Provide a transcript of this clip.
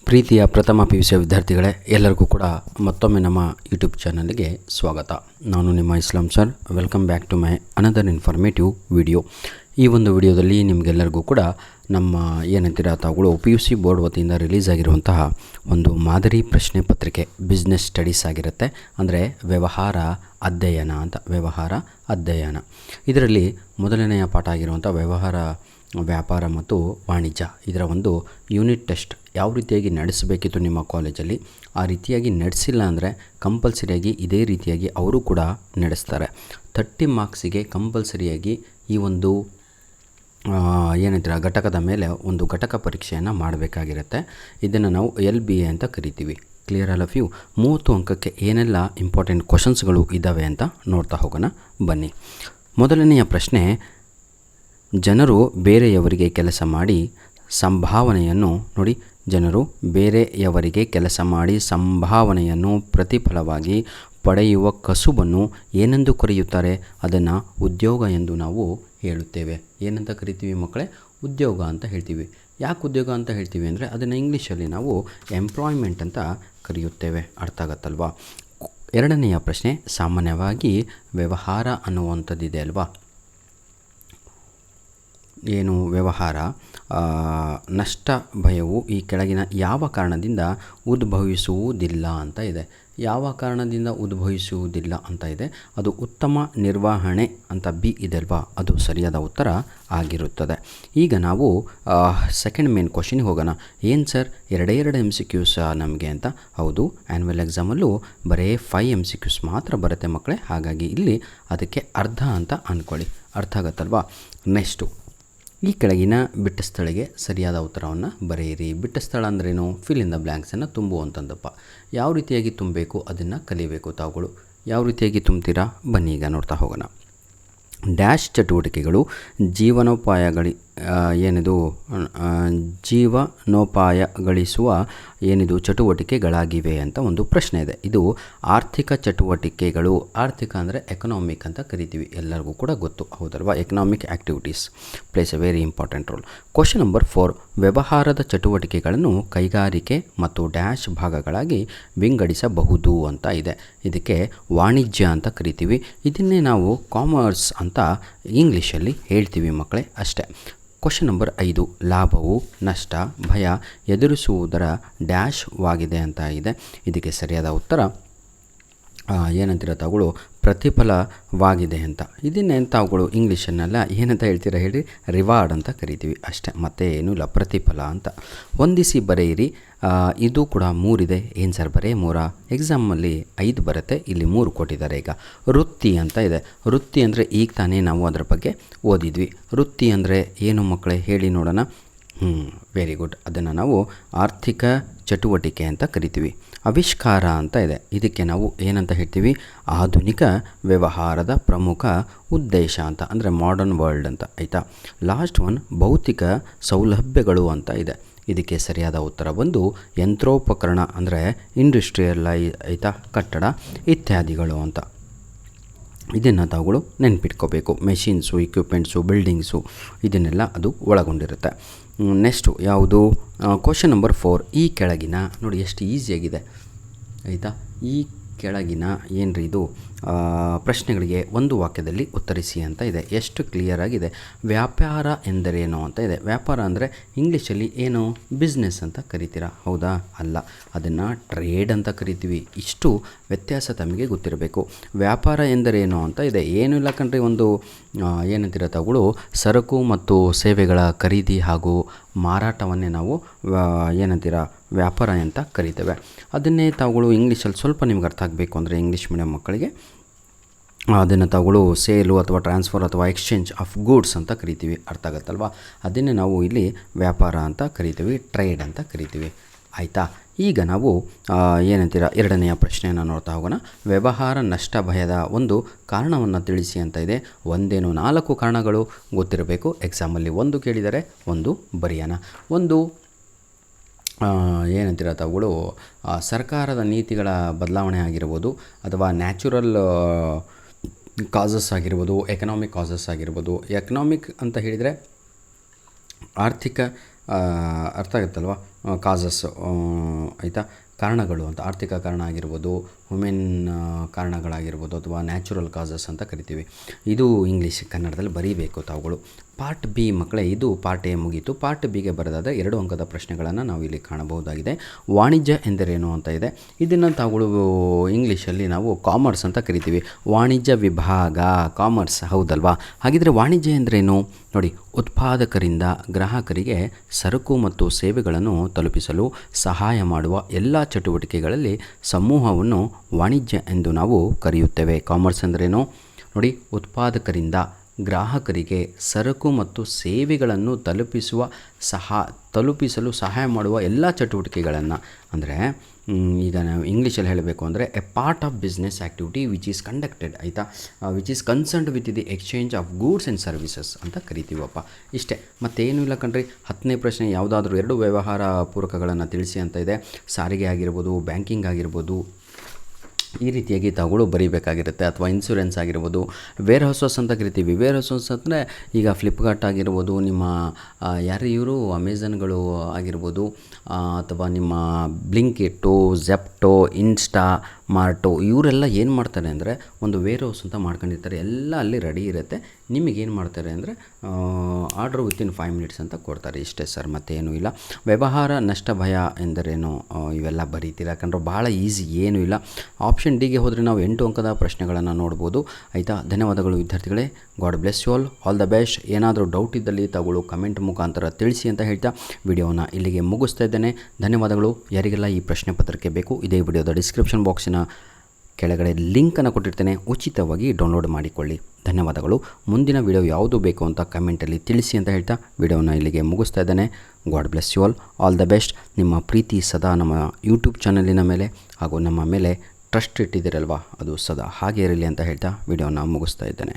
ಪ್ರೀತಿಯ ಪ್ರಥಮ PUC ವಿದ್ಯಾರ್ಥಿಗಳೇ, ಎಲ್ಲರಿಗೂ ಕೂಡ ಮತ್ತೊಮ್ಮೆ ನಮ್ಮ ಯೂಟ್ಯೂಬ್ ಚಾನಲ್ಗೆ ಸ್ವಾಗತ. ನಾನು ನಿಮ್ಮ Islam sir. Welcome back to my another informative video. ಈ ಒಂದು ವಿಡಿಯೋದಲ್ಲಿ ನಿಮಗೆಲ್ಲರಿಗೂ ಕೂಡ ನಮ್ಮ ಏನಂತೀರ ತಾವುಗಳು PUC ಬೋರ್ಡ್ ವತಿಯಿಂದ ರಿಲೀಸ್ ಆಗಿರುವಂತಹ ಒಂದು ಮಾದರಿ ಪ್ರಶ್ನೆ ಪತ್ರಿಕೆ ಬಿಸ್ನೆಸ್ ಸ್ಟಡೀಸ್ ಆಗಿರುತ್ತೆ. ಅಂದರೆ ವ್ಯವಹಾರ ಅಧ್ಯಯನ ಅಂತ. ವ್ಯವಹಾರ ಅಧ್ಯಯನ ಇದರಲ್ಲಿ ಮೊದಲನೆಯ ಪಾಠ ಆಗಿರುವಂಥ ವ್ಯಾಪಾರ ಮತ್ತು ವಾಣಿಜ್ಯ, ಇದರ ಒಂದು ಯೂನಿಟ್ ಟೆಸ್ಟ್ ಯಾವ ರೀತಿಯಾಗಿ ನಡೆಸಬೇಕಿತ್ತು ನಿಮ್ಮ ಕಾಲೇಜಲ್ಲಿ, ಆ ರೀತಿಯಾಗಿ ನಡೆಸಿಲ್ಲ ಅಂದರೆ ಕಂಪಲ್ಸರಿಯಾಗಿ ಇದೇ ರೀತಿಯಾಗಿ ಅವರು ಕೂಡ ನಡೆಸ್ತಾರೆ. 30 ಮಾರ್ಕ್ಸಿಗೆ ಕಂಪಲ್ಸರಿಯಾಗಿ ಈ ಒಂದು ಏನಂತೀರ ಘಟಕದ ಮೇಲೆ ಒಂದು ಘಟಕ ಪರೀಕ್ಷೆಯನ್ನು ಮಾಡಬೇಕಾಗಿರುತ್ತೆ. ಇದನ್ನು ನಾವು LBA ಅಂತ ಕರಿತೀವಿ. Clear all of you? 30 ಅಂಕಕ್ಕೆ ಏನೆಲ್ಲ ಇಂಪಾರ್ಟೆಂಟ್ ಕ್ವಶನ್ಸ್ಗಳು ಇದ್ದಾವೆ ಅಂತ ನೋಡ್ತಾ ಹೋಗೋಣ ಬನ್ನಿ. ಮೊದಲನೆಯ ಪ್ರಶ್ನೆ, ಜನರು ಬೇರೆಯವರಿಗೆ ಕೆಲಸ ಮಾಡಿ ಸಂಭಾವನೆಯನ್ನು ನೋಡಿ, ಜನರು ಬೇರೆಯವರಿಗೆ ಕೆಲಸ ಮಾಡಿ ಸಂಭಾವನೆಯನ್ನು ಪ್ರತಿಫಲವಾಗಿ ಪಡೆಯುವ ಕಸುಬನ್ನು ಏನೆಂದು ಕರೆಯುತ್ತಾರೆ? ಅದನ್ನು ಉದ್ಯೋಗ ಎಂದು ನಾವು ಹೇಳುತ್ತೇವೆ. ಏನಂತ ಕರಿತೀವಿ ಮಕ್ಕಳೇ? ಉದ್ಯೋಗ ಅಂತ ಹೇಳ್ತೀವಿ. ಯಾಕೆ ಉದ್ಯೋಗ ಅಂತ ಹೇಳ್ತೀವಿ ಅಂದರೆ ಅದನ್ನು ಇಂಗ್ಲೀಷಲ್ಲಿ ನಾವು ಎಂಪ್ಲಾಯ್ಮೆಂಟ್ ಅಂತ ಕರೆಯುತ್ತೇವೆ. ಅರ್ಥ ಆಗತ್ತಲ್ವಾ? ಎರಡನೆಯ ಪ್ರಶ್ನೆ, ಸಾಮಾನ್ಯವಾಗಿ ವ್ಯವಹಾರ ಅನ್ನುವಂಥದ್ದಿದೆ ಅಲ್ವಾ, ಏನು ವ್ಯವಹಾರ ನಷ್ಟ ಭಯವು ಈ ಕೆಳಗಿನ ಯಾವ ಕಾರಣದಿಂದ ಉದ್ಭವಿಸುವುದಿಲ್ಲ ಅಂತ ಇದೆ. ಯಾವ ಕಾರಣದಿಂದ ಉದ್ಭವಿಸುವುದಿಲ್ಲ ಅಂತ ಇದೆ? ಅದು ಉತ್ತಮ ನಿರ್ವಹಣೆ ಅಂತ B ಇದೆ ಅಲ್ವಾ, ಅದು ಸರಿಯಾದ ಉತ್ತರ ಆಗಿರುತ್ತದೆ. ಈಗ ನಾವು ಸೆಕೆಂಡ್ ಮೇನ್ ಕ್ವಶನ್ಗೆ ಹೋಗೋಣ. ಏನು ಸರ್ ಎರಡೇ MCQs ನಮಗೆ ಅಂತ? ಹೌದು, ಆ್ಯನ್ಯುವಲ್ ಎಕ್ಸಾಮಲ್ಲೂ ಬರೀ 5 MCQs ಮಾತ್ರ ಬರುತ್ತೆ ಮಕ್ಕಳೇ. ಹಾಗಾಗಿ ಇಲ್ಲಿ ಅದಕ್ಕೆ ಅರ್ಧ ಅಂತ ಅಂದ್ಕೊಳ್ಳಿ. ಅರ್ಥ ಆಗತ್ತಲ್ವಾ? ನೆಕ್ಸ್ಟು, ಈ ಕೆಳಗಿನ ಬಿಟ್ಟ ಸ್ಥಳಕ್ಕೆ ಸರಿಯಾದ ಉತ್ತರವನ್ನು ಬರೆಯಿರಿ. ಬಿಟ್ಟ ಸ್ಥಳ ಅಂದ್ರೇನು? ಫಿಲ್ ಇನ್ ದ ಬ್ಲ್ಯಾಂಕ್ಸನ್ನು ತುಂಬುವಂಥದ್ದಪ್ಪ. ಯಾವ ರೀತಿಯಾಗಿ ತುಂಬಬೇಕು ಅದನ್ನು ಕಲಿಬೇಕು ತಾವುಗಳು. ಯಾವ ರೀತಿಯಾಗಿ ತುಂಬ್ತೀರಾ ಬನ್ನಿ ಈಗ ನೋಡ್ತಾ ಹೋಗೋಣ. ಡ್ಯಾಶ್ ಚಟುವಟಿಕೆಗಳು ಜೀವನೋಪಾಯ ಗಳಿಸುವ ಚಟುವಟಿಕೆಗಳಾಗಿವೆ ಅಂತ ಒಂದು ಪ್ರಶ್ನೆ ಇದೆ. ಇದು ಆರ್ಥಿಕ ಚಟುವಟಿಕೆಗಳು. ಆರ್ಥಿಕ ಅಂದರೆ ಎಕನಾಮಿಕ್ ಅಂತ ಕರಿತೀವಿ, ಎಲ್ಲರಿಗೂ ಕೂಡ ಗೊತ್ತು ಹೌದಲ್ವಾ? Economic activities place A very important role. Question number 4, ವ್ಯವಹಾರದ ಚಟುವಟಿಕೆಗಳನ್ನು ಕೈಗಾರಿಕೆ ಮತ್ತು ಡ್ಯಾಶ್ ಭಾಗಗಳಾಗಿ ವಿಂಗಡಿಸಬಹುದು ಅಂತ ಇದೆ. ಇದಕ್ಕೆ ವಾಣಿಜ್ಯ ಅಂತ ಕರಿತೀವಿ. ಇದನ್ನೇ ನಾವು ಕಾಮರ್ಸ್ ಅಂತ ಇಂಗ್ಲೀಷಲ್ಲಿ ಹೇಳ್ತೀವಿ ಮಕ್ಕಳೇ, ಅಷ್ಟೇ. ಕ್ವಶನ್ ನಂಬರ್ 5, ಲಾಭವು ನಷ್ಟ ಭಯ ಎದುರಿಸುವುದರ ಡ್ಯಾಶ್ವಾಗಿದೆ ಅಂತ ಇದೆ. ಇದಕ್ಕೆ ಸರಿಯಾದ ಉತ್ತರ ಏನಂತೀರ ತಾವುಗಳು? ಪ್ರತಿಫಲವಾಗಿದೆ ಅಂತ. ಇದನ್ನೇ ತಾವುಗಳು ಇಂಗ್ಲೀಷನ್ನೆಲ್ಲ ಏನಂತ ಹೇಳ್ತೀರಾ ಹೇಳಿ? ರಿವಾರ್ಡ್ ಅಂತ ಕರಿತೀವಿ ಅಷ್ಟೇ, ಮತ್ತೆ ಏನೂ ಇಲ್ಲ, ಪ್ರತಿಫಲ ಅಂತ. ಹೊಂದಿಸಿ ಬರೆಯಿರಿ. ಇದು ಕೂಡ 3 ಇದೆ. ಏನು ಸರ್ ಬರೀ 3? ಎಕ್ಸಾಮಲ್ಲಿ 5 ಬರುತ್ತೆ, ಇಲ್ಲಿ 3 ಕೊಟ್ಟಿದ್ದಾರೆ. ಈಗ ವೃತ್ತಿ ಅಂತ ಇದೆ. ವೃತ್ತಿ ಅಂದರೆ ಈಗ ತಾನೇ ನಾವು ಅದರ ಬಗ್ಗೆ ಓದಿದ್ವಿ. ವೃತ್ತಿ ಅಂದರೆ ಏನು ಮಕ್ಕಳೇ ಹೇಳಿ ನೋಡೋಣ? Very good. ಅದನ್ನು ನಾವು ಆರ್ಥಿಕ ಚಟುವಟಿಕೆ ಅಂತ ಕರಿತೀವಿ. ಆವಿಷ್ಕಾರ ಅಂತ ಇದೆ. ಇದಕ್ಕೆ ನಾವು ಏನಂತ ಹೇಳ್ತೀವಿ? ಆಧುನಿಕ ವ್ಯವಹಾರದ ಪ್ರಮುಖ ಉದ್ದೇಶ ಅಂತ, ಅಂದರೆ ಮಾಡರ್ನ್ ವರ್ಲ್ಡ್ ಅಂತ. ಆಯಿತಾ? ಲಾಸ್ಟ್ ಒನ್, ಭೌತಿಕ ಸೌಲಭ್ಯಗಳು ಅಂತ ಇದೆ. ಇದಕ್ಕೆ ಸರಿಯಾದ ಉತ್ತರ ಬಂದು ಯಂತ್ರೋಪಕರಣ ಅಂದರೆ ಇಂಡಸ್ಟ್ರಿಯಲ್, ಆಯಿತಾ, ಕಟ್ಟಡ ಇತ್ಯಾದಿಗಳು ಅಂತ. ಇದನ್ನು ತಾವುಗಳು ನೆನ್ಪಿಟ್ಕೋಬೇಕು. ಮೆಷಿನ್ಸು, ಇಕ್ವಿಪ್ಮೆಂಟ್ಸು, ಬಿಲ್ಡಿಂಗ್ಸು ಇದನ್ನೆಲ್ಲ ಅದು ಒಳಗೊಂಡಿರುತ್ತೆ. ನೆಕ್ಸ್ಟು ಯಾವುದು? ಕ್ವಶನ್ ನಂಬರ್ 4, ಈ ಕೆಳಗಿನ ನೋಡಿ ಎಷ್ಟು ಈಸಿಯಾಗಿದೆ ಆಯಿತಾ? ಈ ಕೆಳಗಿನ ಏನ್ರಿ ಇದು ಪ್ರಶ್ನೆಗಳಿಗೆ ಒಂದು ವಾಕ್ಯದಲ್ಲಿ ಉತ್ತರಿಸಿ ಅಂತ ಇದೆ. ಎಷ್ಟು ಕ್ಲಿಯರ್ ಆಗಿದೆ. ವ್ಯಾಪಾರ ಎಂದರೇನು ಅಂತ ಇದೆ. ವ್ಯಾಪಾರ ಅಂದರೆ ಇಂಗ್ಲೀಷಲ್ಲಿ ಏನು? ಬಿಸ್ನೆಸ್ ಅಂತ ಕರಿತೀರಾ, ಹೌದಾ? ಅಲ್ಲ, ಅದನ್ನು ಟ್ರೇಡ್ ಅಂತ ಕರಿತೀವಿ. ಇಷ್ಟು ವ್ಯತ್ಯಾಸ ತಮಗೆ ಗೊತ್ತಿರಬೇಕು. ವ್ಯಾಪಾರ ಎಂದರೇನು ಅಂತ ಇದೆ. ಏನೂ ಇಲ್ಲ ಕಣ್ರಿ, ಒಂದು ಏನಂತೀರ ತಾವುಗಳು ಸರಕು ಮತ್ತು ಸೇವೆಗಳ ಖರೀದಿ ಹಾಗೂ ಮಾರಾಟವನ್ನೇ ನಾವು ಏನಂತೀರ ವ್ಯಾಪಾರ ಅಂತ ಕರಿತೇವೆ. ಅದನ್ನೇ ತಾವುಗಳು ಇಂಗ್ಲೀಷಲ್ಲಿ ಸ್ವಲ್ಪ ನಿಮ್ಗೆ ಅರ್ಥ ಆಗಬೇಕು ಅಂದರೆ ಇಂಗ್ಲೀಷ್ ಮೀಡಿಯಂ ಮಕ್ಕಳಿಗೆ ಅದನ್ನು ತಾವುಗಳು ಸೇಲು ಅಥವಾ ಟ್ರಾನ್ಸ್ಫರ್ ಅಥವಾ ಎಕ್ಸ್ಚೇಂಜ್ ಆಫ್ ಗೂಡ್ಸ್ ಅಂತ ಕರಿತೀವಿ. ಅರ್ಥ ಆಗುತ್ತಲ್ವ? ಅದನ್ನೇ ನಾವು ಇಲ್ಲಿ ವ್ಯಾಪಾರ ಅಂತ ಕರಿತೀವಿ, ಟ್ರೇಡ್ ಅಂತ ಕರಿತೀವಿ. ಆಯಿತಾ? ಈಗ ನಾವು ಏನಂತೀರ ಎರಡನೆಯ ಪ್ರಶ್ನೆಯನ್ನು ನೋಡ್ತಾ ಹೋಗೋಣ. ವ್ಯವಹಾರ ನಷ್ಟ ಭಯದ ಒಂದು ಕಾರಣವನ್ನು ತಿಳಿಸಿ ಅಂತ ಇದೆ. ಒಂದೇನು 4 ಕಾರಣಗಳು ಗೊತ್ತಿರಬೇಕು. ಎಕ್ಸಾಮಲ್ಲಿ 1 ಕೇಳಿದರೆ 1 ಬರೆಯೋಣ. ಒಂದು ಏನಂತೀರ ತಾವುಗಳು ಸರ್ಕಾರದ ನೀತಿಗಳ ಬದಲಾವಣೆ ಆಗಿರ್ಬೋದು, ಅಥವಾ ನ್ಯಾಚುರಲ್ ಕಾಸಸ್ ಆಗಿರ್ಬೋದು, ಎಕನಾಮಿಕ್ ಕಾಸಸ್ ಆಗಿರ್ಬೋದು. ಎಕನಾಮಿಕ್ ಅಂತ ಹೇಳಿದರೆ ಆರ್ಥಿಕ ಅರ್ಥ ಆಗುತ್ತಲ್ವ, ಕಾಸಸ್ ಆಯಿತಾ, ಕಾರಣಗಳು ಅಂತ. ಆರ್ಥಿಕ ಕಾರಣ ಆಗಿರ್ಬೋದು, ಹ್ಯೂಮನ್ ಕಾರಣಗಳಾಗಿರ್ಬೋದು, ಅಥವಾ ನ್ಯಾಚುರಲ್ ಕಾಸಸ್ ಅಂತ ಕರಿತೀವಿ. ಇದು ಇಂಗ್ಲೀಷ್ ಕನ್ನಡದಲ್ಲಿ ಬರೀಬೇಕು ತಾವುಗಳು. ಪಾರ್ಟ್ ಬಿ ಮಕ್ಕಳೇ, ಇದು ಪಾರ್ಟ್ ಎ ಮುಗೀತು. ಪಾರ್ಟ್ ಬಿಗೆ ಬರೆದಾದ 2 ಅಂಕದ ಪ್ರಶ್ನೆಗಳನ್ನು ನಾವು ಇಲ್ಲಿ ಕಾಣಬಹುದಾಗಿದೆ. ವಾಣಿಜ್ಯ ಎಂದರೇನು ಅಂತ ಇದೆ. ಇದನ್ನು ತಾವುಗಳು ಇಂಗ್ಲೀಷಲ್ಲಿ ನಾವು ಕಾಮರ್ಸ್ ಅಂತ ಕರಿತೀವಿ. ವಾಣಿಜ್ಯ ವಿಭಾಗ ಕಾಮರ್ಸ್, ಹೌದಲ್ವಾ? ಹಾಗಿದ್ರೆ ವಾಣಿಜ್ಯ ಎಂದರೇನು ನೋಡಿ, ಉತ್ಪಾದಕರಿಂದ ಗ್ರಾಹಕರಿಗೆ ಸರಕು ಮತ್ತು ಸೇವೆಗಳನ್ನು ತಲುಪಿಸಲು ಸಹಾಯ ಮಾಡುವ ಎಲ್ಲ ಚಟುವಟಿಕೆಗಳಲ್ಲಿ ಸಮೂಹವನ್ನು ವಾಣಿಜ್ಯ ಎಂದು ನಾವು ಕರೆಯುತ್ತೇವೆ. ಕಾಮರ್ಸ್ ಅಂದ್ರೇನು ನೋಡಿ, ಉತ್ಪಾದಕರಿಂದ ಗ್ರಾಹಕರಿಗೆ ಸರಕು ಮತ್ತು ಸೇವೆಗಳನ್ನು ತಲುಪಿಸಲು ಸಹಾಯ ಮಾಡುವ ಎಲ್ಲ ಚಟುವಟಿಕೆಗಳನ್ನು, ಅಂದರೆ ಈಗ ನಾವು ಇಂಗ್ಲೀಷಲ್ಲಿ ಹೇಳಬೇಕು ಅಂದರೆ a part of business activity which is conducted, ಆಯಿತಾ, which is concerned with the exchange of goods and services ಅಂತ ಕರಿತೀವಪ್ಪ. ಇಷ್ಟೇ, ಮತ್ತೇನೂ ಇಲ್ಲ ಕಣ್ರಿ. 10ನೇ ಪ್ರಶ್ನೆ, ಯಾವುದಾದ್ರೂ 2 ವ್ಯವಹಾರ ಪೂರಕಗಳನ್ನು ತಿಳಿಸಿ ಅಂತ ಇದೆ. ಸಾರಿಗೆ ಆಗಿರ್ಬೋದು, ಬ್ಯಾಂಕಿಂಗ್ ಆಗಿರ್ಬೋದು, ಈ ರೀತಿಯಾಗಿ ತಾವುಗಳು ಬರೀಬೇಕಾಗಿರುತ್ತೆ. ಅಥವಾ ಇನ್ಶೂರೆನ್ಸ್ ಆಗಿರ್ಬೋದು. ವೇರ್ ಹೌಸಸ್ ಅಂತ ಕರಿತೀವಿ. ವೇರ್ ಹೌಸಸ್ ಅಂದರೆ ಈಗ ಫ್ಲಿಪ್ಕಾರ್ಟ್ ಆಗಿರ್ಬೋದು, ನಿಮ್ಮ ಯಾರು ಇವರು ಅಮೆಝಾನ್ಗಳು ಆಗಿರ್ಬೋದು, ಅಥವಾ ನಿಮ್ಮ ಬ್ಲಿಂಕಿಟ್ಟು, ಝೆಪ್ಟೋ, ಇನ್ಸ್ಟಾ ಮಾರ್ಟು, ಇವರೆಲ್ಲ ಏನು ಮಾಡ್ತಾರೆ ಅಂದರೆ ಒಂದು ವೇರ್ ಹೌಸ್ ಅಂತ ಮಾಡ್ಕೊಂಡಿರ್ತಾರೆ. ಎಲ್ಲ ಅಲ್ಲಿ ರೆಡಿ ಇರುತ್ತೆ. ನಿಮಗೇನು ಮಾಡ್ತಾರೆ ಅಂದರೆ ಆರ್ಡ್ರ್ ವಿತಿನ್ 5 ಮಿನಿಟ್ಸ್ ಅಂತ ಕೊಡ್ತಾರೆ. ಇಷ್ಟೇ ಸರ್, ಮತ್ತೇನೂ ಇಲ್ಲ. ವ್ಯವಹಾರ ನಷ್ಟ ಭಯ ಎಂದರೇನು, ಇವೆಲ್ಲ ಬರೀತೀರ ಯಾಕಂದ್ರೆ ಭಾಳ ಈಸಿ, ಏನೂ ಇಲ್ಲ. ಆಪ್ಷನ್ ಡಿಗೆ ಹೋದರೆ ನಾವು 8 ಅಂಕದ ಪ್ರಶ್ನೆಗಳನ್ನು ನೋಡ್ಬೋದು. ಆಯಿತಾ, ಧನ್ಯವಾದಗಳು ವಿದ್ಯಾರ್ಥಿಗಳೇ. God bless you all the best. ಏನಾದರೂ ಡೌಟ್ ಇದ್ದಲ್ಲಿ ತಾವುಗಳು ಕಮೆಂಟ್ ಮುಖಾಂತರ ತಿಳಿಸಿ ಅಂತ ಹೇಳ್ತಾ ವಿಡಿಯೋನ ಇಲ್ಲಿಗೆ ಮುಗಿಸ್ತಾ ಇದ್ದೇನೆ. ಧನ್ಯವಾದಗಳು. ಯಾರಿಗೆಲ್ಲ ಈ ಪ್ರಶ್ನೆ ಪತ್ರಿಕೆ ಬೇಕು, ಇದೇ ವಿಡಿಯೋದ ಡಿಸ್ಕ್ರಿಪ್ಷನ್ ಬಾಕ್ಸಿನ ಕೆಳಗಡೆ ಲಿಂಕನ್ನು ಕೊಟ್ಟಿರ್ತೇನೆ, ಉಚಿತವಾಗಿ ಡೌನ್ಲೋಡ್ ಮಾಡಿಕೊಳ್ಳಿ. ಧನ್ಯವಾದಗಳು. ಮುಂದಿನ ವಿಡಿಯೋ ಯಾವುದು ಬೇಕು ಅಂತ ಕಮೆಂಟಲ್ಲಿ ತಿಳಿಸಿ ಅಂತ ಹೇಳ್ತಾ ವಿಡಿಯೋನ ಇಲ್ಲಿಗೆ ಮುಗಿಸ್ತಾ ಇದ್ದೇನೆ. God bless you all the best. ನಿಮ್ಮ ಪ್ರೀತಿ ಸದಾ ನಮ್ಮ ಯೂಟ್ಯೂಬ್ ಚಾನಲಿನ ಮೇಲೆ ಹಾಗೂ ನಮ್ಮ ಮೇಲೆ ಟ್ರಸ್ಟ್ ಇಟ್ಟಿದ್ದೀರಲ್ವ, ಅದು ಸದಾ ಹಾಗೆ ಇರಲಿ ಅಂತ ಹೇಳ್ತಾ ವಿಡಿಯೋನ ಮುಗಿಸ್ತಾ ಇದ್ದೇನೆ.